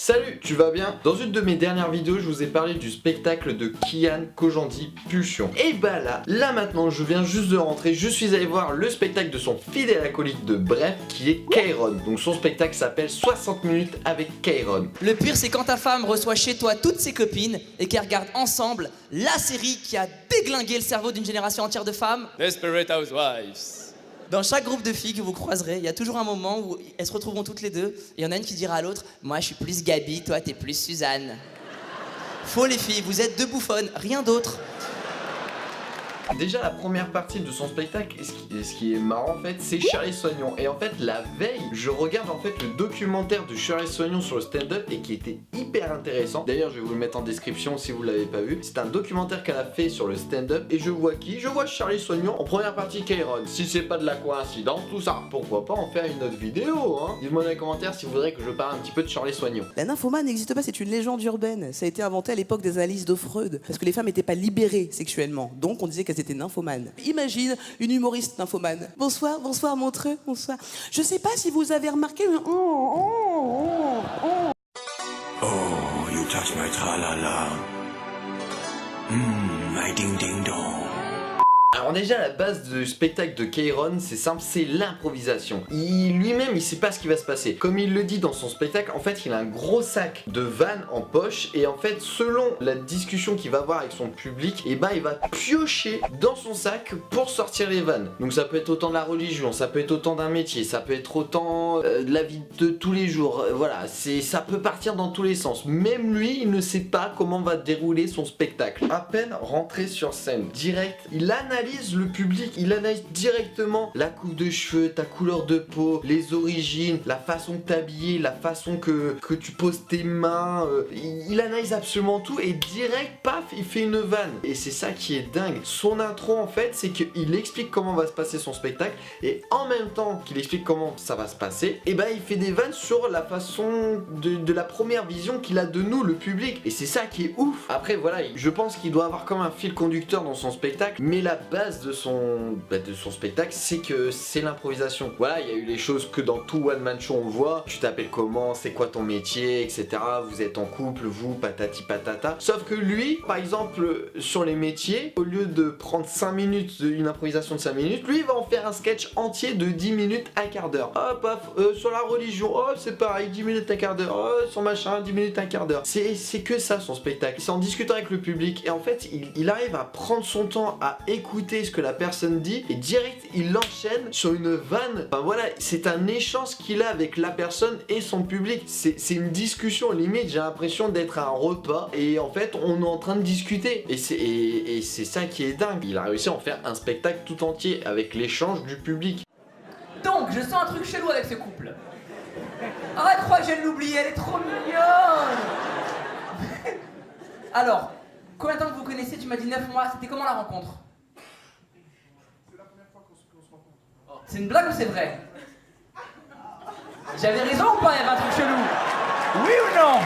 Salut, tu vas bien? Dans une de mes dernières vidéos, je vous ai parlé du spectacle de Kian Kojandi Pulsion. Et bah là maintenant, je viens juste de rentrer, je suis allé voir le spectacle de son fidèle acolyte de Bref, qui est Kairon. Donc son spectacle s'appelle 60 minutes avec Kairon. Le pire, c'est quand ta femme reçoit chez toi toutes ses copines et qu'elles regardent ensemble la série qui a déglingué le cerveau d'une génération entière de femmes. Desperate Housewives. Dans chaque groupe de filles que vous croiserez, il y a toujours un moment où elles se retrouveront toutes les deux et il y en a une qui dira à l'autre « Moi, je suis plus Gabi, toi, t'es plus Suzanne. » Faux les filles, vous êtes deux bouffonnes, rien d'autre. Déjà la première partie de son spectacle, ce qui est marrant en fait, c'est Charlie Soignon. Et en fait la veille, je regarde en fait le documentaire de Charlie Soignon sur le stand-up et qui était hyper intéressant. D'ailleurs je vais vous le mettre en description si vous l'avez pas vu. C'est un documentaire qu'elle a fait sur le stand-up et je vois qui? Je vois Charlie Soignon en première partie Kairon. Si c'est pas de la coïncidence, tout ça, pourquoi pas en faire une autre vidéo hein? Dites-moi dans les commentaires si vous voudrez que je parle un petit peu de Charlie Soignon. La nymphomane n'existe pas, c'est une légende urbaine. Ça a été inventé à l'époque des analyses de Freud, parce que les femmes n'étaient pas libérées sexuellement. Donc on disait qu'elles étaient nymphomanes. Imagine une humoriste nymphomane. Bonsoir, bonsoir Montreux, bonsoir. Je sais pas si vous avez remarqué le Oh, you touch my tra-la-la. My ding-ding-dong. Alors déjà la base du spectacle de Kairon, c'est simple, c'est l'improvisation. Lui-même il sait pas ce qui va se passer. Comme il le dit dans son spectacle, en fait il a un gros sac de vannes en poche et en fait selon la discussion qu'il va avoir avec son public, et ben il va piocher dans son sac pour sortir les vannes. Donc ça peut être autant de la religion, ça peut être autant d'un métier, ça peut être autant de la vie de tous les jours. Voilà, ça peut partir dans tous les sens. Même lui il ne sait pas comment va dérouler son spectacle. À peine rentré sur scène, direct, il analyse le public, il analyse directement la coupe de cheveux, ta couleur de peau, les origines, la façon de t'habiller, la façon que tu poses tes mains, il analyse absolument tout et direct, paf, il fait une vanne. Et c'est ça qui est dingue. Son intro en fait, c'est qu'il explique comment va se passer son spectacle et en même temps qu'il explique comment ça va se passer, et ben il fait des vannes sur la façon de la première vision qu'il a de nous, le public. Et c'est ça qui est ouf. Après voilà, je pense qu'il doit avoir comme un fil conducteur dans son spectacle, mais la base de son spectacle, c'est que c'est l'improvisation. Voilà, il y a eu les choses que dans tout one man show on voit. Tu t'appelles comment, c'est quoi ton métier, etc. Vous êtes en couple, vous, patati patata. Sauf que lui, par exemple, sur les métiers, au lieu de prendre 5 minutes, une improvisation de 5 minutes, lui il va en faire un sketch entier de 10 minutes, un quart d'heure. Hop, paf, sur la religion, oh c'est pareil, 10 minutes, un quart d'heure. Oh, sur machin, 10 minutes, un quart d'heure. C'est que ça son spectacle. C'est en discutant avec le public et en fait, il arrive à prendre son temps, à écouter ce que la personne dit et direct il enchaîne sur une vanne. Enfin voilà, c'est un échange qu'il a avec la personne et son public. C'est une discussion, limite j'ai l'impression d'être à un repas et en fait on est en train de discuter et c'est ça qui est dingue. Il a réussi à en faire un spectacle tout entier avec l'échange du public. Donc, je sens un truc chelou avec ce couple. Arrête, crois que je vais l'oublier, elle est trop mignonne. Alors, combien de temps que vous connaissez? Tu m'as dit 9 mois, c'était comment la rencontre? C'est une blague ou c'est vrai? J'avais raison ou pas? Il y avait un truc chelou. Oui ou non?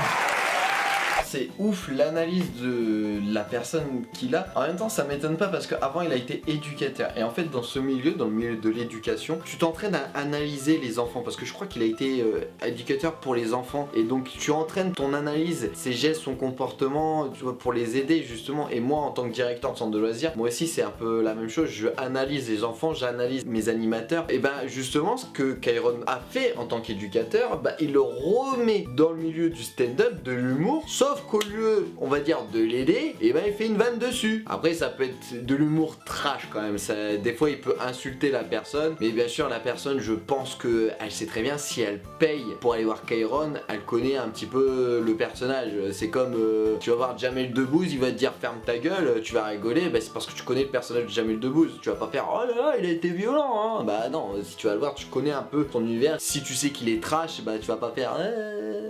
C'est ouf l'analyse de la personne qu'il a. En même temps ça m'étonne pas parce qu'avant il a été éducateur. Et en fait dans ce milieu, dans le milieu de l'éducation, tu t'entraînes à analyser les enfants. Parce que je crois qu'il a été éducateur pour les enfants. Et donc tu entraînes ton analyse, ses gestes, son comportement, tu vois, pour les aider justement. Et moi en tant que directeur de centre de loisirs, moi aussi c'est un peu la même chose. Je analyse les enfants, j'analyse mes animateurs. Et ben justement ce que Kairon a fait en tant qu'éducateur, il le remet dans le milieu du stand-up, de l'humour. Sauf qu'au lieu, on va dire, de l'aider, et ben il fait une vanne dessus. Après ça peut être de l'humour trash quand même, des fois il peut insulter la personne, mais bien sûr la personne, je pense que elle sait très bien, si elle paye pour aller voir Kairon, elle connaît un petit peu le personnage. C'est comme, tu vas voir Jamel Debbouze, il va te dire ferme ta gueule, tu vas rigoler, c'est parce que tu connais le personnage de Jamel Debbouze. Tu vas pas faire oh là là il a été violent hein. Bah non, si tu vas le voir, tu connais un peu son univers. Si tu sais qu'il est trash, tu vas pas faire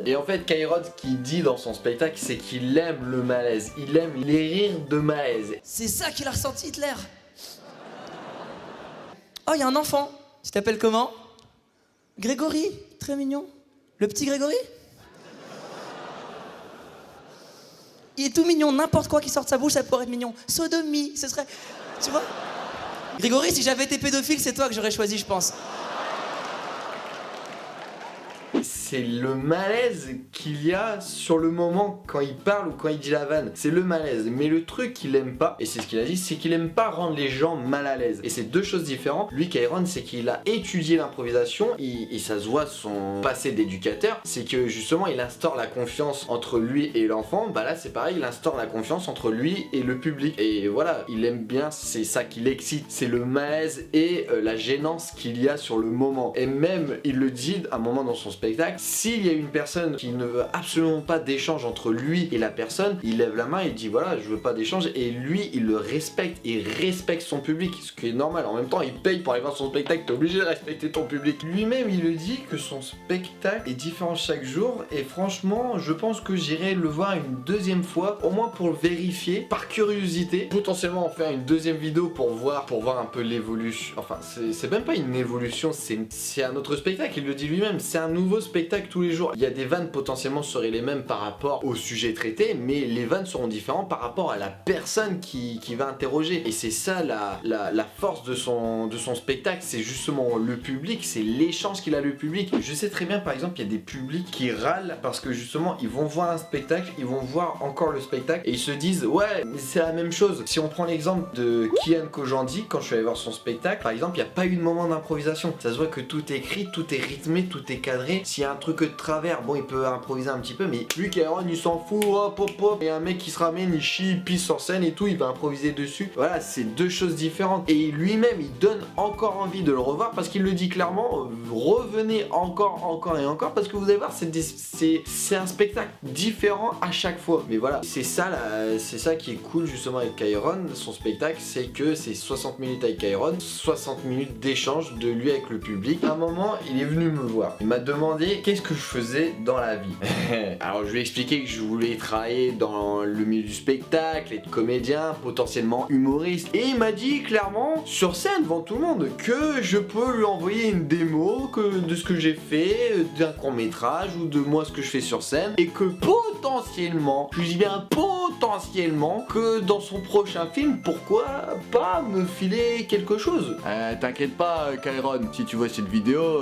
Et en fait Kairon, ce qu'il dit dans son spectacle, c'est qu'il aime le malaise, il aime les rires de malaise. C'est ça qu'il a ressenti Hitler. Oh, il y a un enfant. Tu t'appelles comment? Grégory, très mignon. Le petit Grégory? Il est tout mignon, n'importe quoi qui sort de sa bouche, ça pourrait être mignon. Sodomie, ce serait... Tu vois? Grégory, si j'avais été pédophile, c'est toi que j'aurais choisi, je pense. c'est le malaise qu'il y a sur le moment quand il parle ou quand il dit la vanne. C'est le malaise. Mais le truc qu'il aime pas, et c'est ce qu'il a dit, c'est qu'il aime pas rendre les gens mal à l'aise. Et c'est deux choses différentes. Lui, Kairon, c'est qu'il a étudié l'improvisation et ça se voit son passé d'éducateur. C'est que justement, il instaure la confiance entre lui et l'enfant. Bah là, c'est pareil, il instaure la confiance entre lui et le public. Et voilà, il aime bien, c'est ça qui l'excite. C'est le malaise et la gênance qu'il y a sur le moment. Et même, il le dit à un moment dans son spectacle, s'il y a une personne qui ne veut absolument pas d'échange entre lui et la personne, il lève la main et dit voilà, je veux pas d'échange, et lui, il le respecte, il respecte son public, ce qui est normal. En même temps, il paye pour aller voir son spectacle, t'es obligé de respecter ton public. Lui-même, il le dit que son spectacle est différent chaque jour, et franchement, je pense que j'irai le voir une deuxième fois, au moins pour le vérifier, par curiosité, potentiellement en faire une deuxième vidéo pour voir un peu l'évolution. Enfin, c'est même pas une évolution, c'est un autre spectacle, il le dit lui-même, c'est un nouveau spectacle tous les jours. Il y a des vannes potentiellement seraient les mêmes par rapport au sujet traité, mais les vannes seront différentes par rapport à la personne qui va interroger. Et c'est ça la force de son spectacle, c'est justement le public, c'est l'échange qu'il a le public. Je sais très bien, par exemple, il y a des publics qui râlent parce que justement ils vont voir un spectacle, ils vont voir encore le spectacle et ils se disent ouais, mais c'est la même chose. Si on prend l'exemple de Kian Kojandi, quand je suis allé voir son spectacle, par exemple, il n'y a pas eu de moment d'improvisation. Ça se voit que tout est écrit, tout est rythmé, tout est cadré. S'il y a un truc de travers, bon, il peut improviser un petit peu, mais lui, Kairon, il s'en fout, hop hop hop. Et un mec qui se ramène, il chie, il pisse sur scène et tout, il va improviser dessus. Voilà, c'est deux choses différentes. Et lui-même, il donne encore envie de le revoir parce qu'il le dit clairement, revenez encore et encore, parce que vous allez voir, c'est un spectacle différent à chaque fois. Mais voilà, c'est ça qui est cool justement avec Kairon, son spectacle, c'est que c'est 60 minutes avec Kairon, 60 minutes d'échange de lui avec le public. À un moment, il est venu me voir. Il m'a demandé qu'est-ce que je faisais dans la vie. Alors je lui ai expliqué que je voulais travailler dans le milieu du spectacle, être comédien, potentiellement humoriste. Et il m'a dit clairement, sur scène, devant tout le monde, que je peux lui envoyer une démo de ce que j'ai fait, d'un court-métrage ou de moi ce que je fais sur scène. Et que potentiellement, je dis bien potentiellement, que dans son prochain film, pourquoi pas me filer quelque chose. T'inquiète pas, Kairon, si tu vois cette vidéo,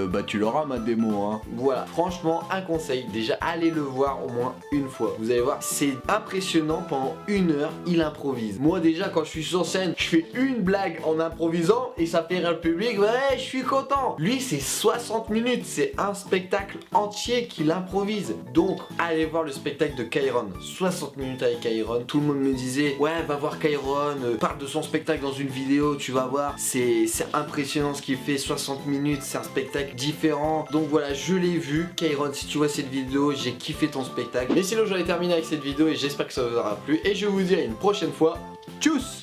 bah tu l'auras ma démo, hein. Voilà, franchement, un conseil, déjà allez le voir au moins une fois. Vous allez voir, c'est impressionnant, pendant 1 heure, il improvise. Moi déjà, quand je suis sur scène, je fais une blague en improvisant et ça fait rire le public, ouais, je suis content. Lui, c'est 60 minutes, c'est un spectacle entier qu'il improvise. Donc, allez voir le spectacle de Kairon, 60 minutes avec Kairon. Tout le monde me disait, ouais, va voir Kairon, parle de son spectacle dans une vidéo, tu vas voir, c'est impressionnant ce qu'il fait, 60 minutes, c'est un spectacle différent. Donc voilà, je l'ai vu. Kairon, si tu vois cette vidéo, j'ai kiffé ton spectacle. Mais sinon, j'en ai terminé avec cette vidéo et j'espère que ça vous aura plu. Et je vous dis à une prochaine fois. Tchuss!